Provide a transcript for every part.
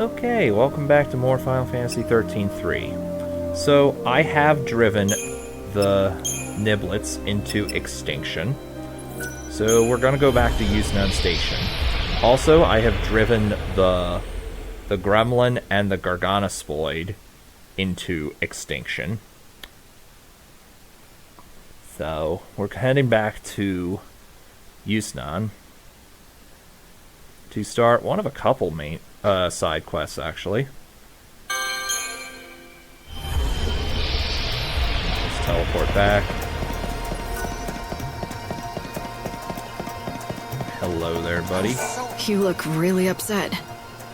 Okay, welcome back to more Final Fantasy XIII-3. So, I have driven the Niblets into extinction. So, we're going to go back to Yusnaan Station. Also, I have driven the Gremlin and the Garganaspoid into extinction. So, we're heading back to Yusnaan to start one of a couple main side quests, actually. Let's teleport back. Hello there, buddy. You look really upset.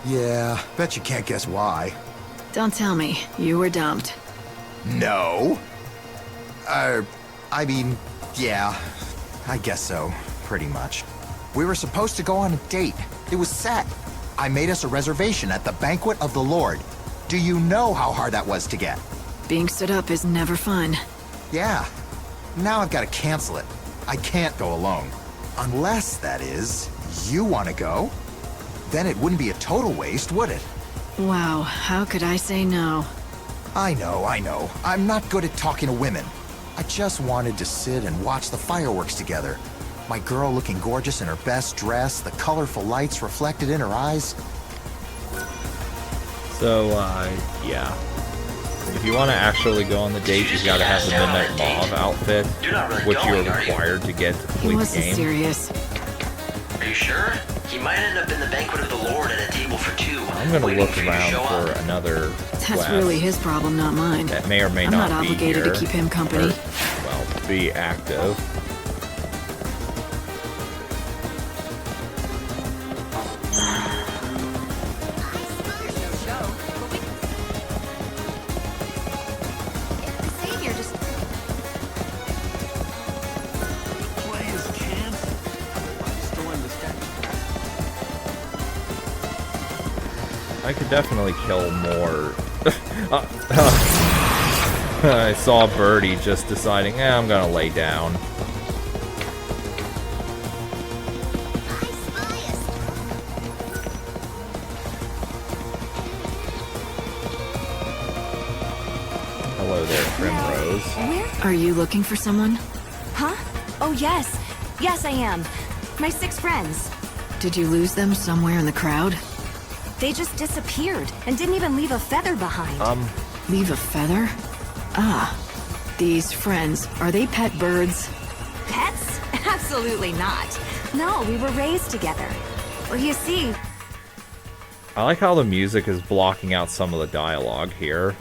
Yeah, bet you can't guess why. Don't tell me. You were dumped. No. I mean, yeah, I guess so, pretty much. We were supposed to go on a date. It was set. I made us a reservation at the Banquet of the Lord. Do you know how hard that was to get? Being stood up is never fun. Yeah. Now I've got to cancel it. I can't go alone. Unless, that is, you want to go? Then it wouldn't be a total waste, would it? Wow, how could I say no? I know. I'm not good at talking to women. I just wanted to sit and watch the fireworks together. My girl looking gorgeous in her best dress, the colorful lights reflected in her eyes. So, yeah. If you want to actually go on the date, you've got to have the Midnight Mauve outfit, which you're required to get to He complete the wasn't game. serious. Are you sure? He might end up in the Banquet of the Lord at a table for two. I'm going to waiting look for you to around show for up. another That's quest really his problem, not mine. that may or may I'm not not be obligated here, to keep him company. or, well, be active. I could definitely kill more. I saw Birdie just deciding, I'm gonna lay down. Hello there, Primrose. Are you looking for someone? Huh? Oh, yes. Yes, I am. My 6 friends. Did you lose them somewhere in the crowd? They just disappeared and didn't even leave a feather behind. Leave a feather? Ah. These friends, are they pet birds? Pets? Absolutely not. No, we were raised together. Well, you see, I like how the music is blocking out some of the dialogue here.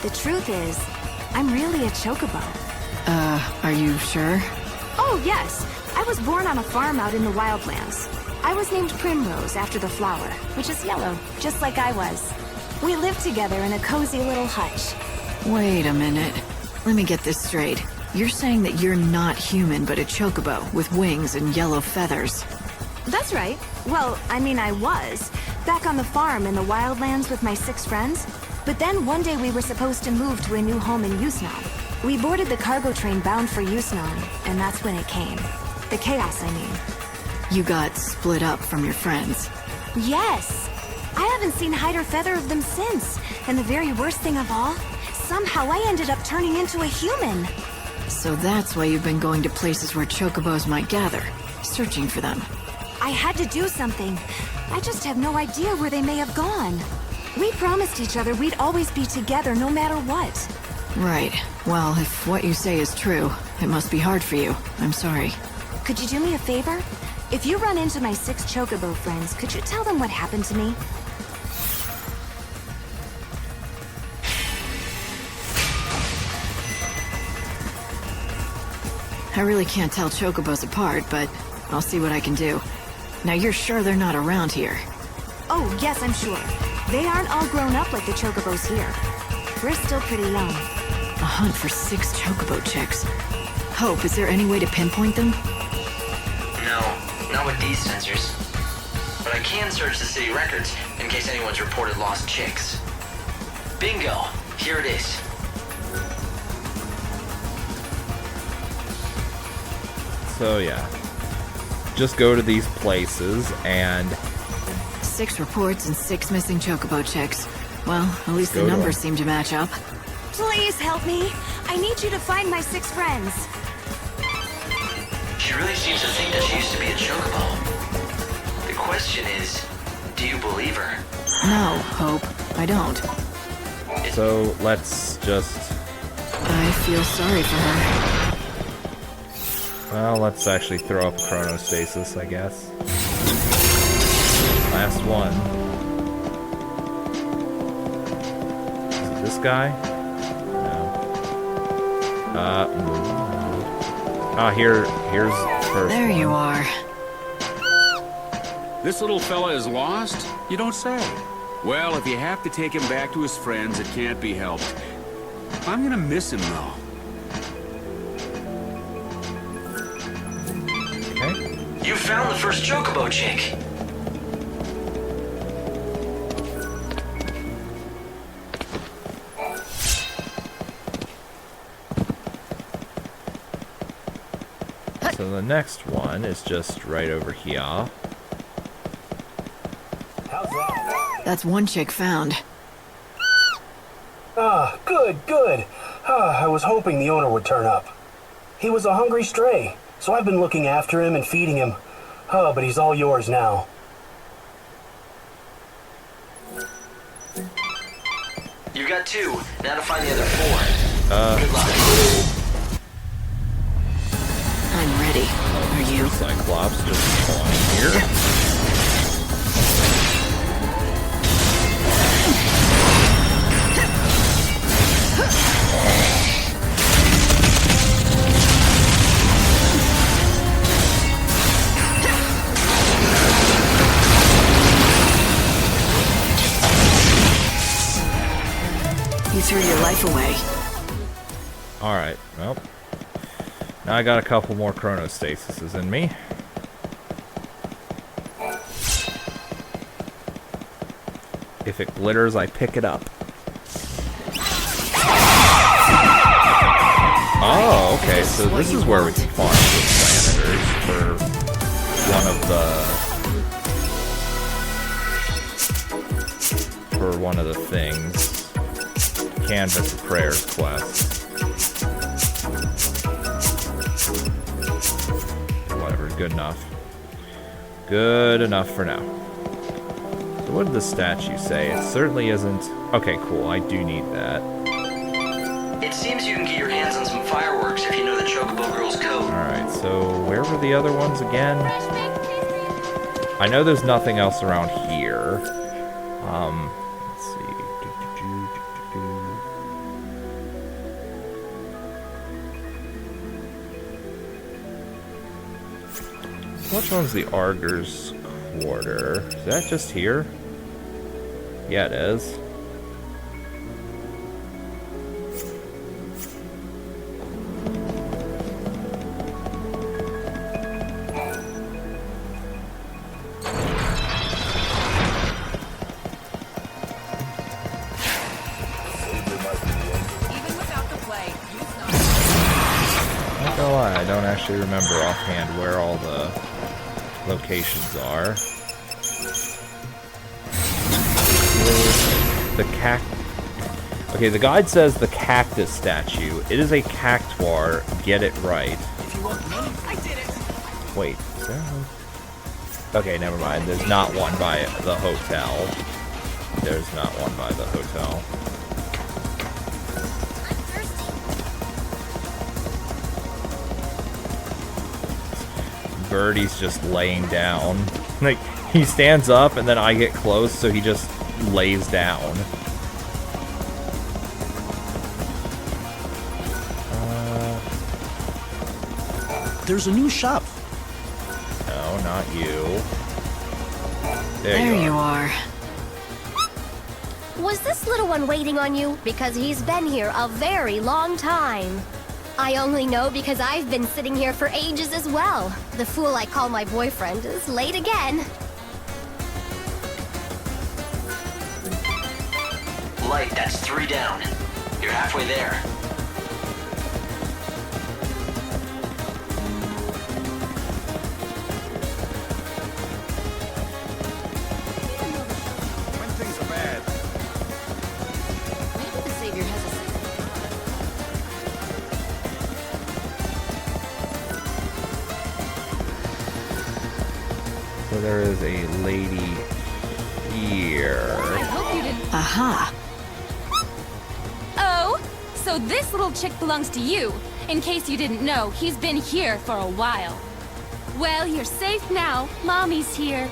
the truth is, I'm really a chocobo. Are you sure? Oh, yes. I was born on a farm out in the wildlands. I was named Primrose after the flower, which is yellow, just like I was. We lived together in a cozy little hutch. Wait a minute. Let me get this straight. You're saying that you're not human, but a chocobo with wings and yellow feathers. That's right. Well, I mean, I was. Back on the farm in the wildlands with my 6 friends. But then one day we were supposed to move to a new home in Yusnaan. We boarded the cargo train bound for Yusnaan, and that's when it came. The chaos, I mean. You got split up from your friends. Yes! I haven't seen hide or feather of them since. And the very worst thing of all, somehow I ended up turning into a human. So that's why you've been going to places where chocobos might gather, searching for them. I had to do something. I just have no idea where they may have gone. We promised each other we'd always be together no matter what. Right. Well, if what you say is true, it must be hard for you. I'm sorry. Could you do me a favor? If you run into my 6 chocobo friends, could you tell them what happened to me? I really can't tell chocobos apart, but I'll see what I can do. Now you're sure they're not around here? Oh, yes, I'm sure. They aren't all grown up like the chocobos here. We're still pretty young. A hunt for 6 chocobo chicks. Hope, is there any way to pinpoint them? No, not with these sensors. But I can search the city records in case anyone's reported lost chicks. Bingo! Here it is. So yeah, just go to these places and 6 reports and 6 missing chocobo chicks. Well, at least the Go to numbers 'em. seem to match up. Please help me. I need you to find my 6 friends. She really seems to think that she used to be a chocobo. The question is, do you believe her? No, Hope, I don't. So let's just... I feel sorry for her. Well, let's actually throw up chronostasis, I guess. Last one. Is it this guy? No. Here's the first There one. you are. This little fella is lost? You don't say. Well, if you have to take him back to his friends, it can't be helped. I'm gonna miss him, though. Okay. You found the first chocobo chick. So the next one is just right over here. That's one chick found. Ah, good, good. I was hoping the owner would turn up. He was a hungry stray, so I've been looking after him and feeding him. But he's all yours now. You got 2. Now to find the other 4. Good luck. I'm ready. Are you? Cyclops just flying here. You threw your life away. Alright, well. Now I got a couple more chronostasises in me. If it glitters, I pick it up. Oh, okay, so this is where we can farm the planeters for one of the things. Canvas of Prayers quest. Whatever, good enough. Good enough for now. So what did the statue say? It certainly isn't... Okay, cool, I do need that. It seems you can get your hands on some fireworks if you know the Chocobo Girl's code. Alright, so where were the other ones again? I know there's nothing else around here. Let's see. Which one's the Arger's Quarter? Is that just here? Yeah, it is. Not gonna lie, I don't actually remember offhand where all the locations are. The Okay, the guide says the cactus statue. It is a cactuar. Get it right. Wait, is there one? Okay, never mind. There's not one by the hotel. There's not one by the hotel. Birdie's just laying down. Like, he stands up and then I get close, so he just lays down. There's a new shop. No, not you. There you are. Was this little one waiting on you? Because he's been here a very long time. I only know because I've been sitting here for ages as well. The fool I call my boyfriend is late again. Light, that's 3 down. You're halfway there. was a lady here. I hope you didn't. Aha. Oh, so this little chick belongs to you. In case you didn't know, he's been here for a while. Well, you're safe now. Mommy's here.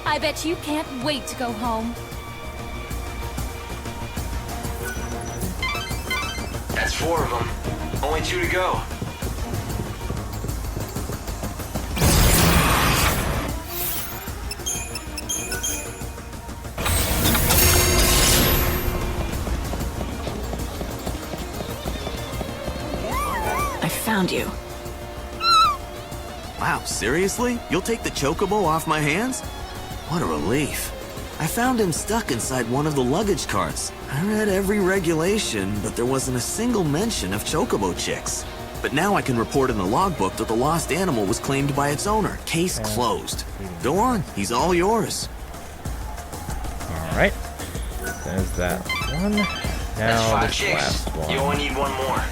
I bet you can't wait to go home. That's 4 of them. Only 2 to go. I found you. Wow, seriously? You'll take the chocobo off my hands? What a relief. I found him stuck inside one of the luggage carts. I read every regulation, but there wasn't a single mention of chocobo chicks. But now I can report in the logbook that the lost animal was claimed by its owner. Case closed. Go on, he's all yours. Alright. There's that one. That's Now 5 this chicks. last one. You only need 1 more.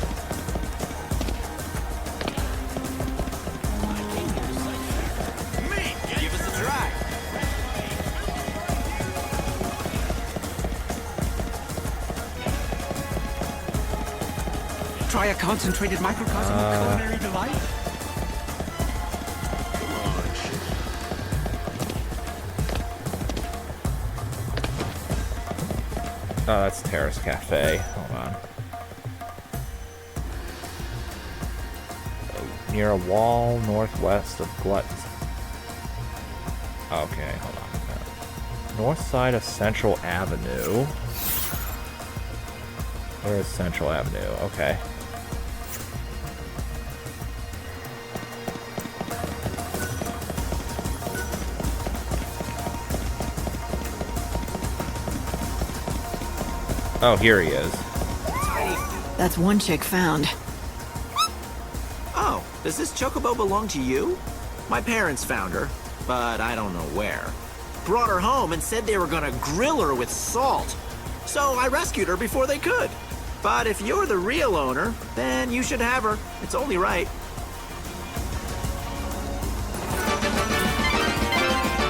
Try a concentrated microcosm of culinary delight? Oh, that's Terrace Cafe. Hold on. Near a wall northwest of Glut. Okay, hold on. North side of Central Avenue. Where is Central Avenue? Okay. Oh, here he is. That's one chick found. Oh, does this chocobo belong to you? My parents found her, but I don't know where. Brought her home and said they were gonna grill her with salt. So I rescued her before they could. But if you're the real owner, then you should have her. It's only right.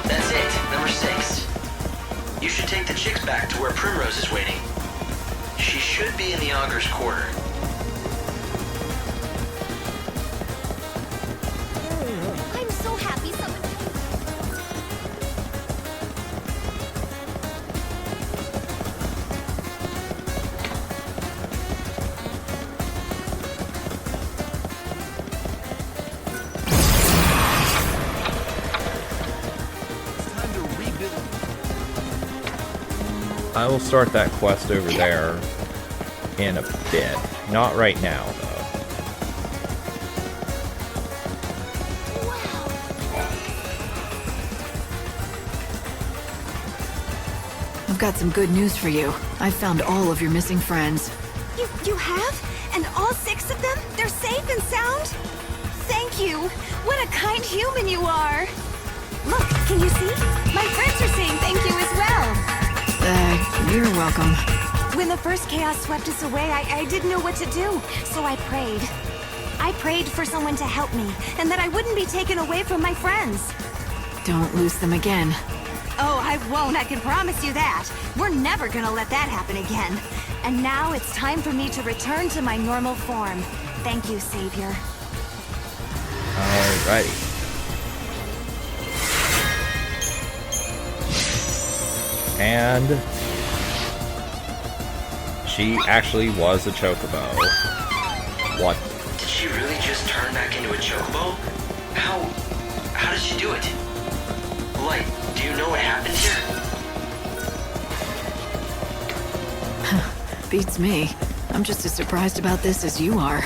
That's it, number 6. You should take the chicks back to where Primrose is waiting. She should be in the Augur's Quarter. I'm so happy someone. I will start that quest over there in a bit. Not right now, though. I've got some good news for you. I found all of your missing friends. You have? And all 6 of them? They're safe and sound? Thank you. What a kind human you are. Look, can you see? My friends are saying thank you as well. You're welcome. When the first chaos swept us away, I didn't know what to do, so I prayed. I prayed for someone to help me, and that I wouldn't be taken away from my friends. Don't lose them again. Oh, I won't, I can promise you that. We're never gonna let that happen again. And now it's time for me to return to my normal form. Thank you, Savior. Alrighty. And she actually was a chocobo. What? Did she really just turn back into a chocobo? How did she do it? Light, do you know what happened here? Beats me. I'm just as surprised about this as you are.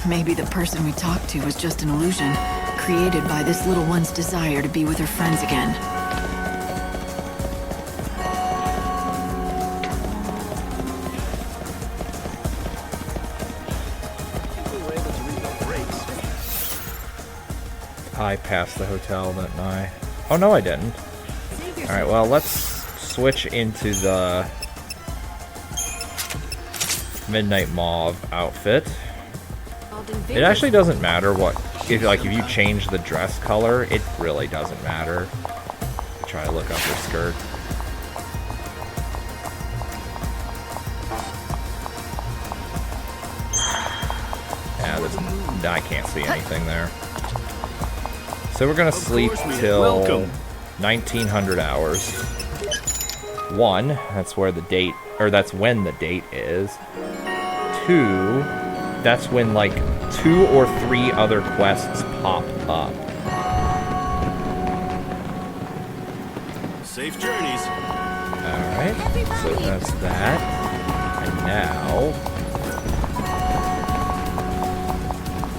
Maybe the person we talked to was just an illusion, created by this little one's desire to be with her friends again. I passed the hotel, didn't I? Oh, no, I didn't. Alright, well, let's switch into the Midnight Mauve outfit. It actually doesn't matter what... If you change the dress color, it really doesn't matter. try to look up her skirt. Yeah, I can't see anything there. So we're gonna sleep till 1900 hours. 1, that's where the date, or that's when the date is. 2, that's when like 2 or 3 other quests pop up. Safe journeys. Alright, so that's that. And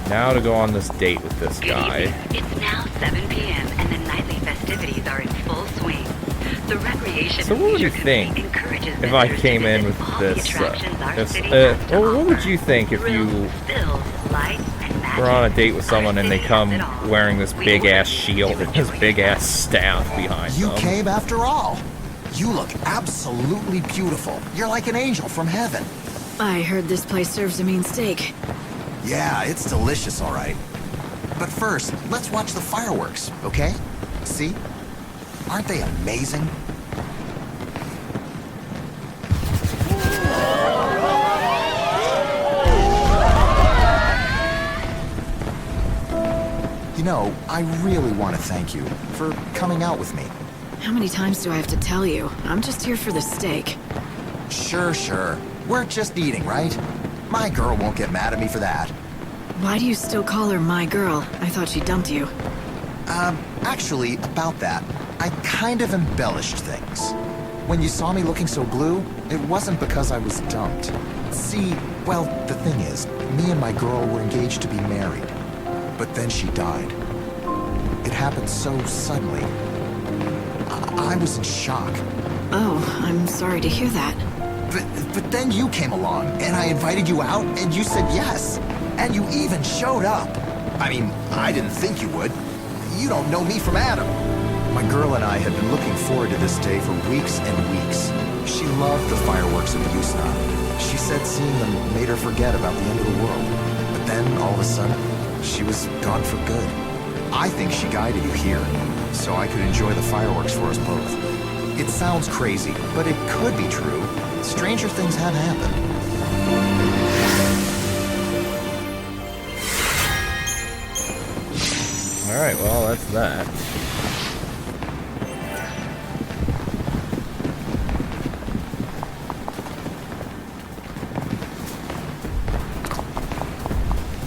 now to go on this date with this guy. It's now 7 p.m. and the nightly festivities are in full swing. The recreation So what would you think if I came in with this? Well, what would you think if you were on a date with someone and they come wearing this big ass shield and this big ass staff behind them? You came after all. You look absolutely beautiful. You're like an angel from heaven. I heard this place serves a mean steak. Yeah, it's delicious, all right. But first, let's watch the fireworks, okay? See? Aren't they amazing? You know, I really want to thank you for coming out with me. How many times do I have to tell you? I'm just here for the steak. Sure. We're just eating, right? My girl won't get mad at me for that. Why do you still call her my girl? I thought she dumped you. Actually, about that, I kind of embellished things. When you saw me looking so blue, it wasn't because I was dumped. See, well, the thing is, me and my girl were engaged to be married. But then she died. It happened so suddenly. I was in shock. Oh, I'm sorry to hear that. But then you came along, and I invited you out, and you said yes. And you even showed up. I mean, I didn't think you would. You don't know me from Adam. My girl and I had been looking forward to this day for weeks and weeks. She loved the fireworks of Yusnaan. She said seeing them made her forget about the end of the world. But then, all of a sudden, she was gone for good. I think she guided you here, so I could enjoy the fireworks for us both. It sounds crazy, but it could be true. Stranger things have happened. Alright, well, that's that.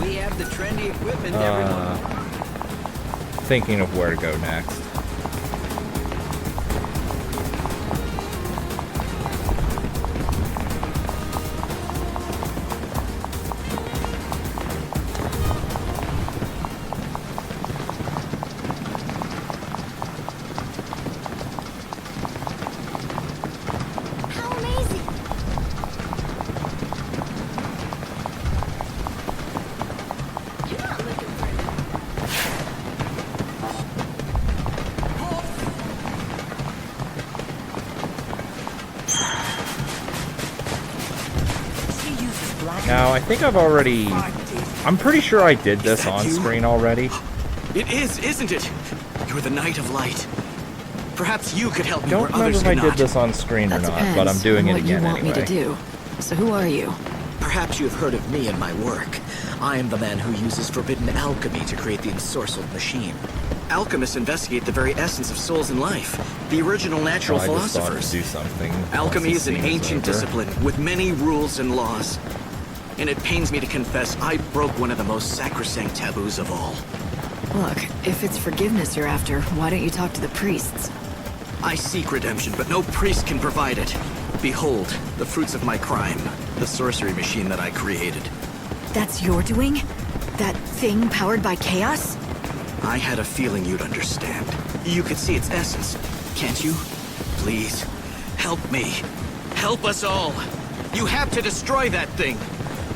We have the trendy equipment, everyone. Thinking of where to go next. Now, I think I've already... I'm pretty sure I did this on screen already. It is, isn't it? You're the Knight of Light. Perhaps you could help me Don't where remember others if I cannot. did this on screen or That not, but I'm depends doing on it what you again want me anyway. to do. So who are you? Perhaps you have heard of me and my work. I am the man who uses forbidden alchemy to create the ensorcelled machine. Alchemists investigate the very essence of souls and life, the original natural I just thought philosophers. to do something. Alchemy once is the an scene ancient over. discipline with many rules and laws. And it pains me to confess, I broke one of the most sacrosanct taboos of all. Look, if it's forgiveness you're after, why don't you talk to the priests? I seek redemption, but no priest can provide it. Behold, the fruits of my crime, the sorcery machine that I created. That's your doing? That thing powered by chaos? I had a feeling you'd understand. You could see its essence, can't you? Please, help me. Help us all. You have to destroy that thing.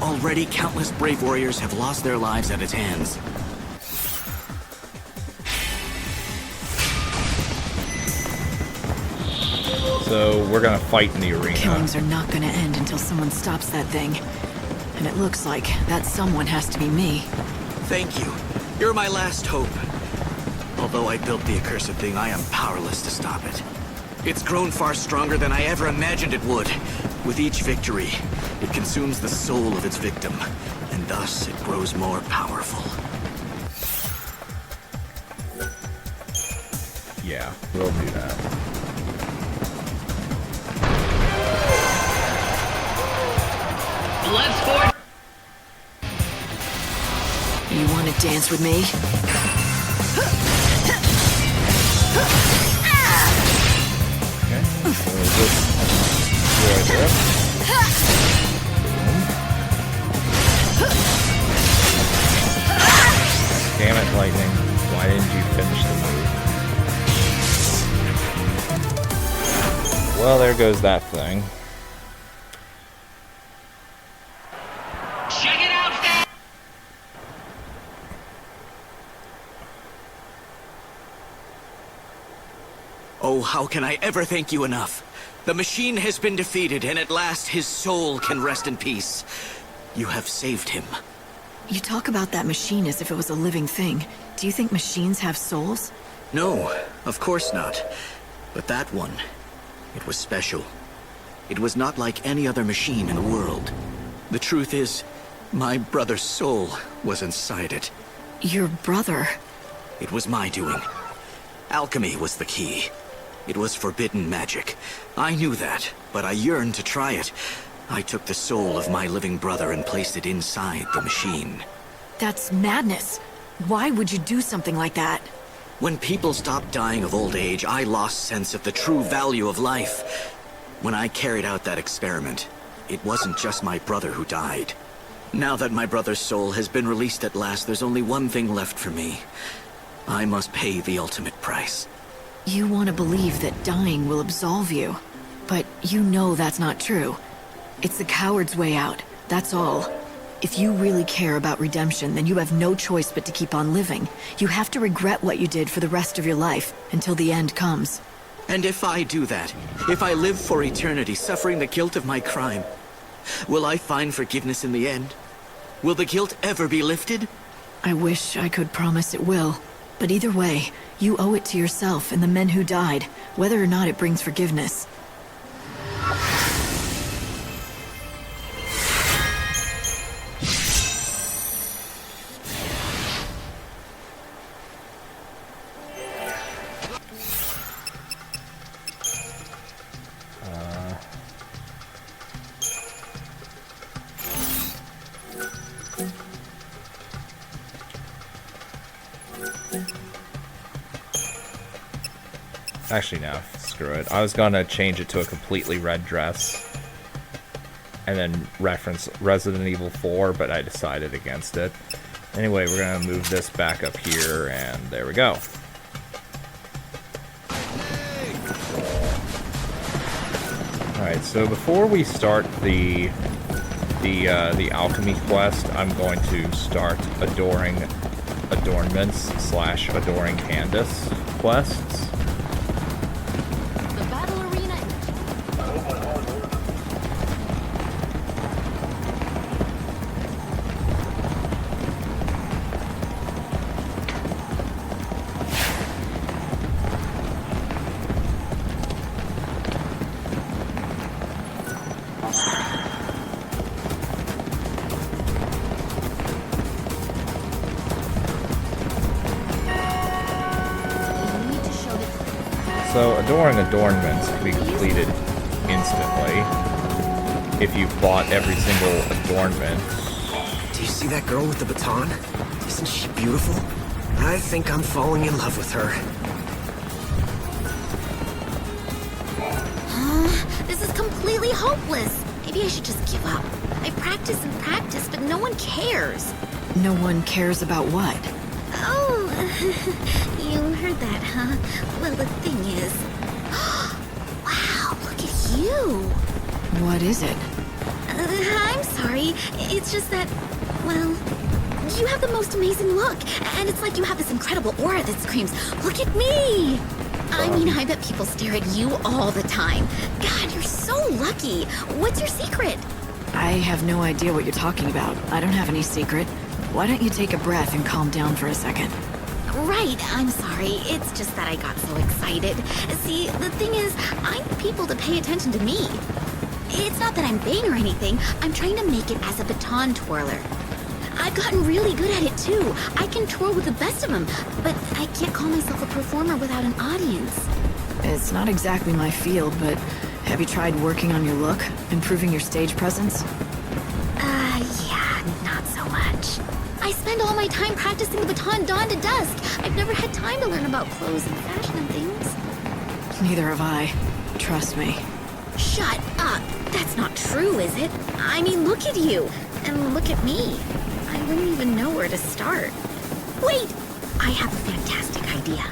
Already, countless brave warriors have lost their lives at its hands. So we're gonna fight in the arena. Killings are not gonna end until someone stops that thing. And it looks like that someone has to be me. Thank you. You're my last hope. Although I built the accursed thing, I am powerless to stop it. It's grown far stronger than I ever imagined it would. With each victory, it consumes the soul of its victim, and thus it grows more powerful. Yeah, we'll do that. Bloodsport. You want to dance with me? Okay, so we'll just destroy this. Damn it, Lightning. Why didn't you finish the move? Well, there goes that thing. Check it out, fam. Oh, how can I ever thank you enough? The machine has been defeated, and at last his soul can rest in peace. You have saved him. You talk about that machine as if it was a living thing. Do you think machines have souls? No, of course not. But that one, it was special. It was not like any other machine in the world. The truth is, my brother's soul was inside it. Your brother? It was my doing. Alchemy was the key. It was forbidden magic. I knew that, but I yearned to try it. I took the soul of my living brother and placed it inside the machine. That's madness. Why would you do something like that? When people stopped dying of old age, I lost sense of the true value of life. When I carried out that experiment, it wasn't just my brother who died. Now that my brother's soul has been released at last, there's only one thing left for me. I must pay the ultimate price. You want to believe that dying will absolve you. But you know that's not true. It's the coward's way out, that's all. If you really care about redemption, then you have no choice but to keep on living. You have to regret what you did for the rest of your life, until the end comes. And if I do that, if I live for eternity suffering the guilt of my crime, will I find forgiveness in the end? Will the guilt ever be lifted? I wish I could promise it will. But either way, you owe it to yourself and the men who died, whether or not it brings forgiveness. Actually, no, screw it. I was gonna change it to a completely red dress and then reference Resident Evil 4, but I decided against it. Anyway, we're gonna move this back up here, and there we go. Alright, so before we start the alchemy quest, I'm going to start adoring adornments / adoring Candace quests. So, adoring adornments can be completed instantly if you've bought every single adornment. Do you see that girl with the baton? Isn't she beautiful? I think I'm falling in love with her. This is completely hopeless. Maybe I should just give up. I practice and practice, but no one cares. No one cares about what? Oh, you heard that, huh? Well, the thing is... Wow, look at you! What is it? I'm sorry. It's just that, well, you have the most amazing look. And it's like you have this incredible aura that screams, look at me! I mean, I bet people stare at you all the time. God, you're so lucky. What's your secret? I have no idea what you're talking about. I don't have any secret. Why don't you take a breath and calm down for a second? Right, I'm sorry. It's just that I got so excited. See, the thing is, I need people to pay attention to me. It's not that I'm vain or anything. I'm trying to make it as a baton twirler. I've gotten really good at it too. I can twirl with the best of them, but I can't call myself a performer without an audience. It's not exactly my field, but have you tried working on your look? Improving your stage presence? Yeah, not so much. I spend all my time practicing the baton dawn to dusk. I've never had time to learn about clothes and fashion and things. Neither have I. Trust me. Shut up! That's not true, is it? I mean, look at you. And look at me. I wouldn't even know where to start. Wait! I have a fantastic idea.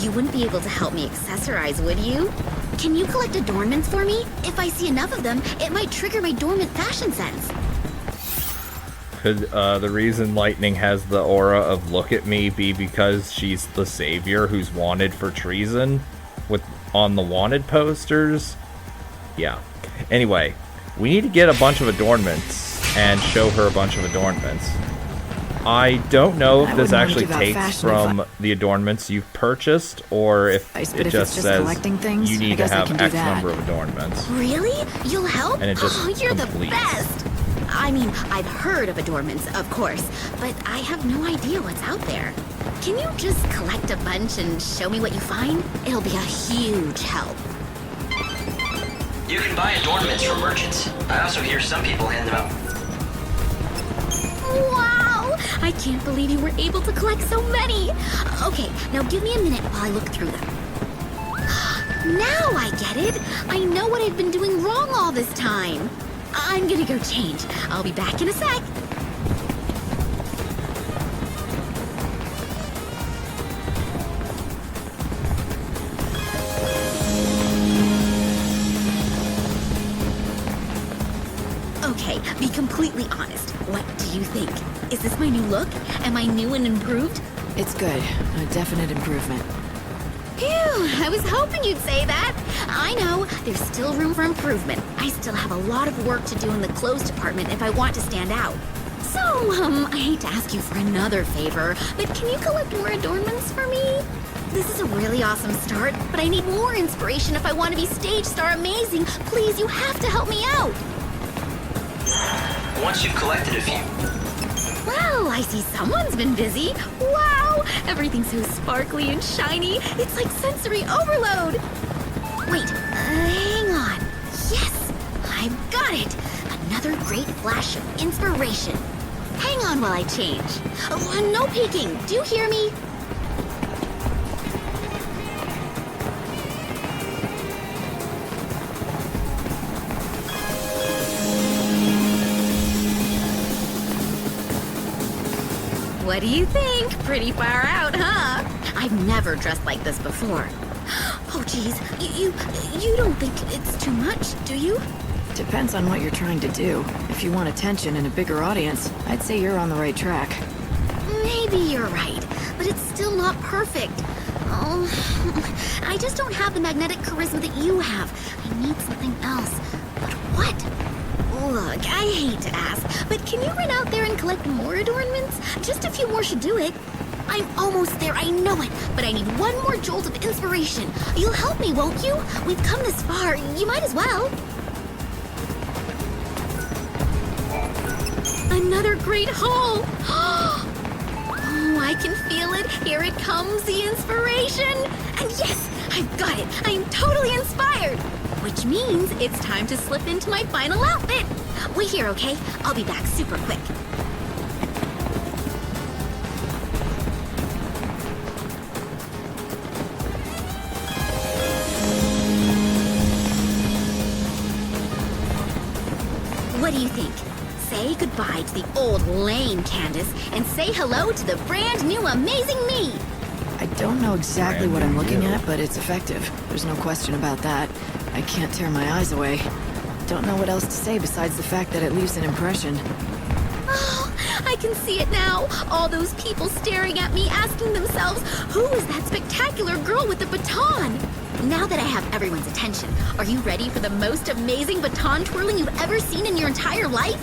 You wouldn't be able to help me accessorize, would you? Can you collect adornments for me? If I see enough of them, it might trigger my dormant fashion sense. Could the reason Lightning has the aura of look at me be because she's the savior who's wanted for treason on the wanted posters? Yeah. Anyway, we need to get a bunch of adornments and show her a bunch of adornments. I don't know if this actually takes from the adornments you've purchased, or if it just says you need to have X number of adornments. Really? You'll help? And it just you're completes. The best! I mean, I've heard of adornments, of course, but I have no idea what's out there. Can you just collect a bunch and show me what you find? It'll be a huge help. You can buy adornments from merchants. I also hear some people hand them out. Wow! I can't believe you were able to collect so many! Okay, now give me a minute while I look through them. Now I get it! I know what I've been doing wrong all this time. I'm gonna go change. I'll be back in a sec. Okay, be completely honest. What do you think? Is this my new look? Am I new and improved? It's good. A definite improvement. Phew, I was hoping you'd say that. I know, there's still room for improvement. I still have a lot of work to do in the clothes department if I want to stand out. So, I hate to ask you for another favor, but can you collect more adornments for me? This is a really awesome start, but I need more inspiration if I want to be stage star amazing. Please, you have to help me out. Once you've collected a few. Well, I see someone's been busy. Wow, everything's so sparkly and shiny. It's like sensory overload. Wait, hang on. Yes, I've got it. Another great flash of inspiration. Hang on while I change. Oh, no peeking. Do you hear me? What do you think? Pretty far out, huh? I've never dressed like this before. Oh, geez. You don't think it's too much, do you? Depends on what you're trying to do. If you want attention and a bigger audience, I'd say you're on the right track. Maybe you're right, but it's still not perfect. Oh, I just don't have the magnetic charisma that you have. I need something else. But what? Look, I hate to ask, but can you run out there and collect more adornments? Just a few more should do it. I'm almost there, I know it, but I need one more jolt of inspiration. You'll help me, won't you? We've come this far, you might as well. Another great haul! Oh, I can feel it. Here it comes, the inspiration. And yes, I've got it. I am totally inspired. Which means it's time to slip into my final outfit. Wait here, okay? I'll be back super quick. What do you think? Say goodbye to the old lame Candace and say hello to the brand new amazing me. I don't know exactly what I'm looking at, but it's effective. There's no question about that. I can't tear my eyes away. Don't know what else to say besides the fact that it leaves an impression. Oh, I can see it now. All those people staring at me, asking themselves, who is that spectacular girl with the baton? Now that I have everyone's attention, are you ready for the most amazing baton twirling you've ever seen in your entire life?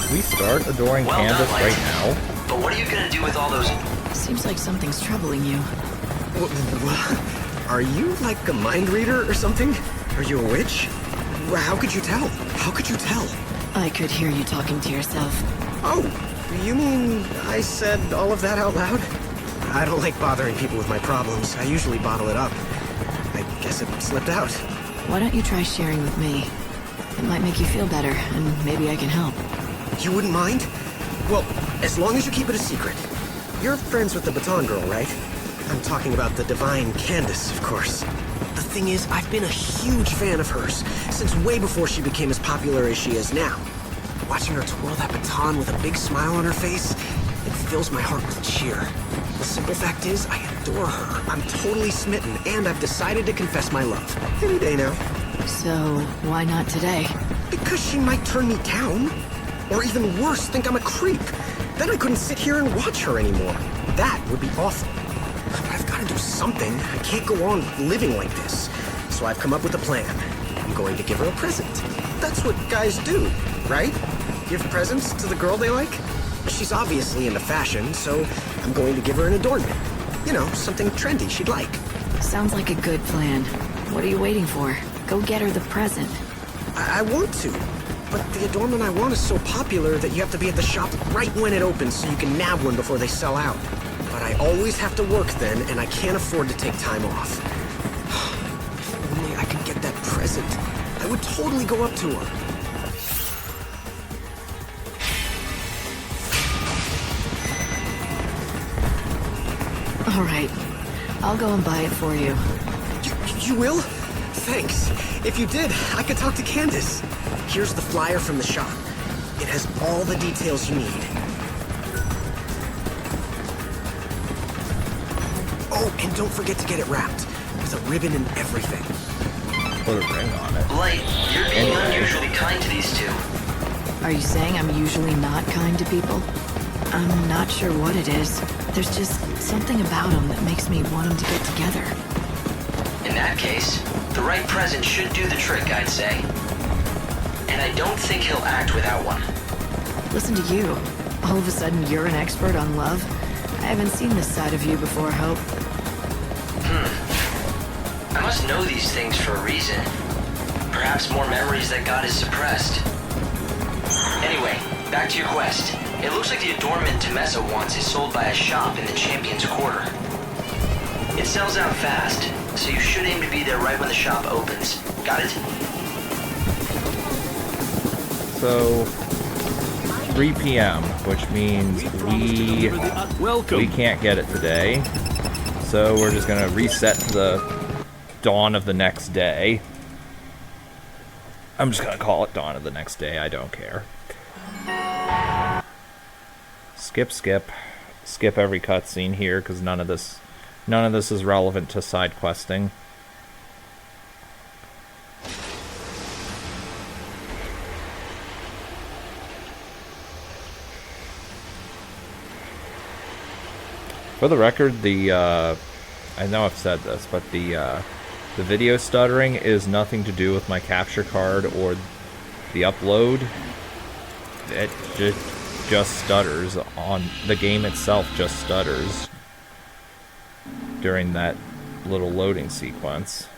Should we start adoring Well Candace done, right Light. now? But what are you gonna do with all those... Seems like something's troubling you. Are you like a mind reader or something? Are you a witch? How could you tell? How could you tell? I could hear you talking to yourself. Oh, you mean I said all of that out loud? I don't like bothering people with my problems. I usually bottle it up. I guess it slipped out. Why don't you try sharing with me? It might make you feel better, and maybe I can help. You wouldn't mind? Well, as long as you keep it a secret. You're friends with the Baton Girl, right? I'm talking about the divine Candace, of course. The thing is, I've been a huge fan of hers since way before she became as popular as she is now. Watching her twirl that baton with a big smile on her face, it fills my heart with cheer. The simple fact is, I adore her. I'm totally smitten, and I've decided to confess my love. Any day now. So, why not today? Because she might turn me down. Or even worse, think I'm a creep. Then I couldn't sit here and watch her anymore. That would be awful. But I've got to do something. I can't go on living like this. So I've come up with a plan. I'm going to give her a present. That's what guys do, right? Give presents to the girl they like? She's obviously into fashion, so I'm going to give her an adornment. You know, something trendy she'd like. Sounds like a good plan. What are you waiting for? Go get her the present. I want to. But the adornment I want is so popular that you have to be at the shop right when it opens so you can nab one before they sell out. But I always have to work then, and I can't afford to take time off. If only I could get that present. I would totally go up to her. All right. I'll go and buy it for you. You will? Thanks. If you did, I could talk to Candace. Here's the flyer from the shop. It has all the details you need. Oh, and don't forget to get it wrapped. With a ribbon and everything. Put a ring on it. Light, you're being unusually kind to these two. Are you saying I'm usually not kind to people? I'm not sure what it is. There's just something about them that makes me want them to get together. In that case, the right present should do the trick, I'd say. And I don't think he'll act without one. Listen to you. All of a sudden, you're an expert on love? I haven't seen this side of you before, Hope. I must know these things for a reason. Perhaps more memories that God has suppressed. Anyway, back to your quest. It looks like the adornment Temessa wants is sold by a shop in the Champion's Quarter. It sells out fast, so you should aim to be there right when the shop opens. Got it? So, 3 p.m., which means we can't get it today. So we're just gonna reset to the dawn of the next day. I'm just gonna call it dawn of the next day. I don't care. Skip every cutscene here because none of this is relevant to side questing. For the record, I know I've said this, but the video stuttering is nothing to do with my capture card or the upload. It just stutters on the game itself. Just stutters during that little loading sequence.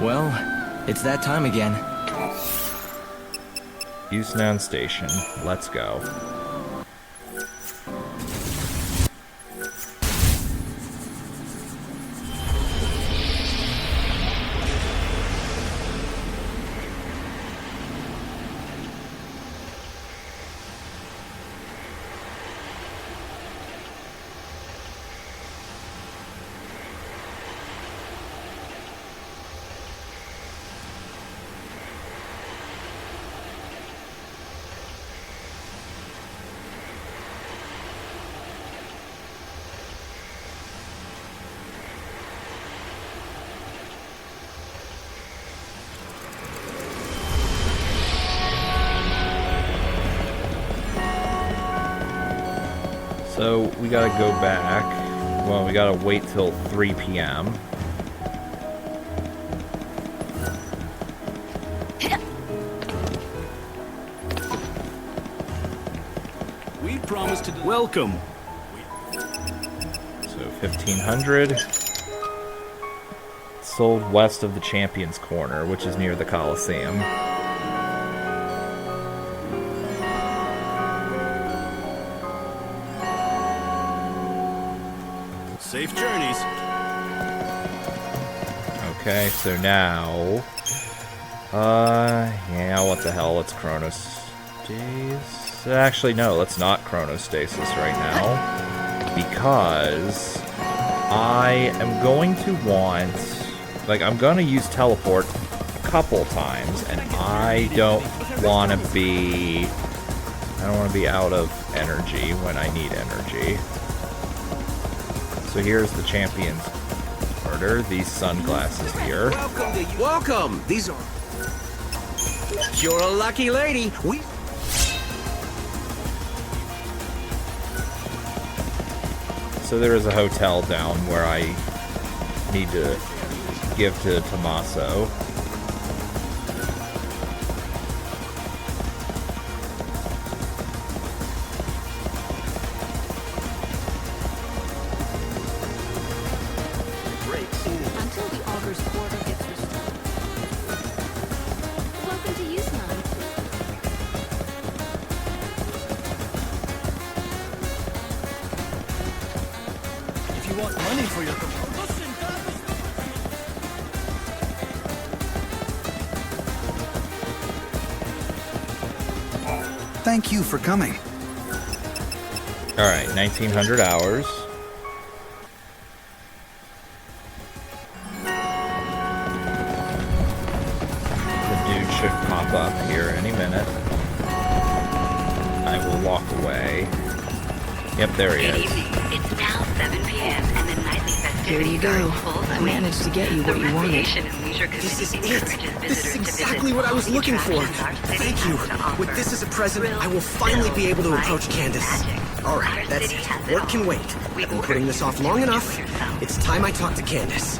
Well, it's that time again. Yusnaan Station. Let's go. So we gotta go back. Well, we gotta wait till 3 p.m. We promised to... Welcome. So 1,500. Sold west of the Champion's Corner, which is near the Coliseum. Safe journeys. Okay, so now... yeah, what the hell, let's Chronos days... Actually, no, let's not Chronostasis right now. Because... I am going to want... Like, I'm going to use teleport a couple times, and I don't want to be... I don't want to be out of energy when I need energy. So here's the Champion's Order, these sunglasses here. Welcome! These are... You're a lucky lady. So there is a hotel down where I need to give to Tommaso. Until the Augur's quarter gets restored. Welcome to Yusnaan. If you want money for your... Thank you for coming. Alright, 1900 hours. The dude should pop up here any minute. I will walk away. Yep, there he is. It's now 7 p.m. and the nightly Here you festivities go. are in full I swing. managed to get you The what you wanted. Recreation and Leisure This is Committee it. encourages This is visitors to exactly visit what I all was the looking for. attractions our city Thank you. has to offer. With this as a present, Thrills, I will finally be able to lights, approach Candace. magic. All right, Our that's city it. has it Work can all. wait. We I've been order putting this you off to long enjoy enough. yourself. It's time I talk to Candace.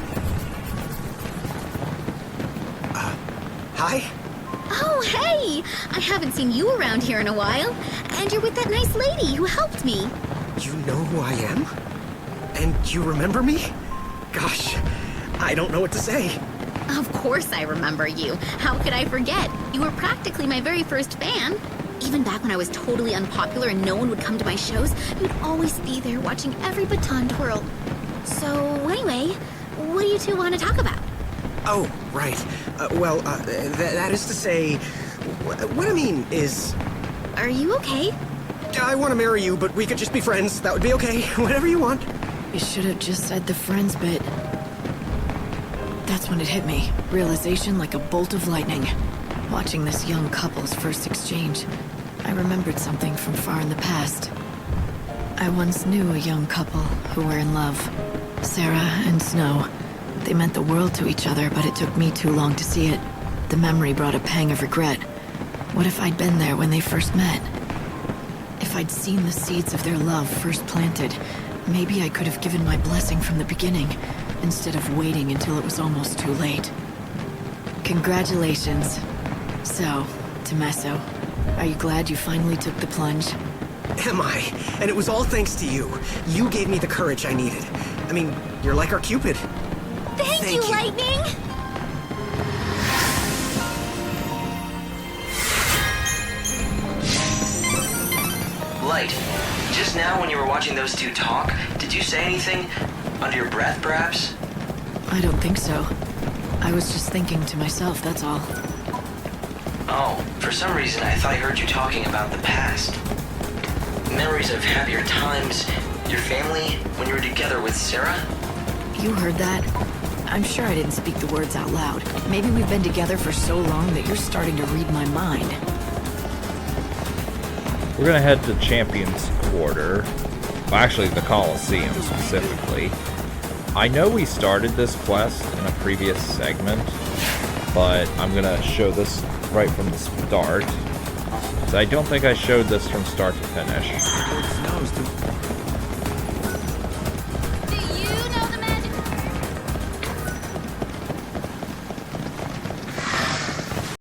Hi? Oh, hey! I haven't seen you around here in a while. And you're with that nice lady who helped me. You know who I am? And you remember me? Gosh, I don't know what to say. Of course I remember you. How could I forget? You were practically my very first fan. Even back when I was totally unpopular and no one would come to my shows, you'd always be there watching every baton twirl. So, anyway, what do you two want to talk about? Oh, right. That is to say, what I mean is... Are you okay? I want to marry you, but we could just be friends. That would be okay. Whatever you want. You should have just said the friends bit. That's when it hit me. Realization like a bolt of lightning. Watching this young couple's first exchange, I remembered something from far in the past. I once knew a young couple who were in love. Sarah and Snow. They meant the world to each other, but it took me too long to see it. The memory brought a pang of regret. What if I'd been there when they first met? If I'd seen the seeds of their love first planted, maybe I could have given my blessing from the beginning, instead of waiting until it was almost too late. Congratulations. So, Tommaso, are you glad you finally took the plunge? Am I? And it was all thanks to you. You gave me the courage I needed. I mean, you're like our Cupid. Thank you, Lightning! Light, just now when you were watching those two talk, did you say anything? Under your breath, perhaps? I don't think so. I was just thinking to myself, that's all. Oh, for some reason I thought I heard you talking about the past. Memories of happier times, your family, when you were together with Sarah? You heard that? I'm sure I didn't speak the words out loud. Maybe we've been together for so long that you're starting to read my mind. We're gonna head to Champion's Quarter. Well, actually, the Coliseum specifically. I know we started this quest in a previous segment, but I'm gonna show this right from the start. So I don't think I showed this from start to finish.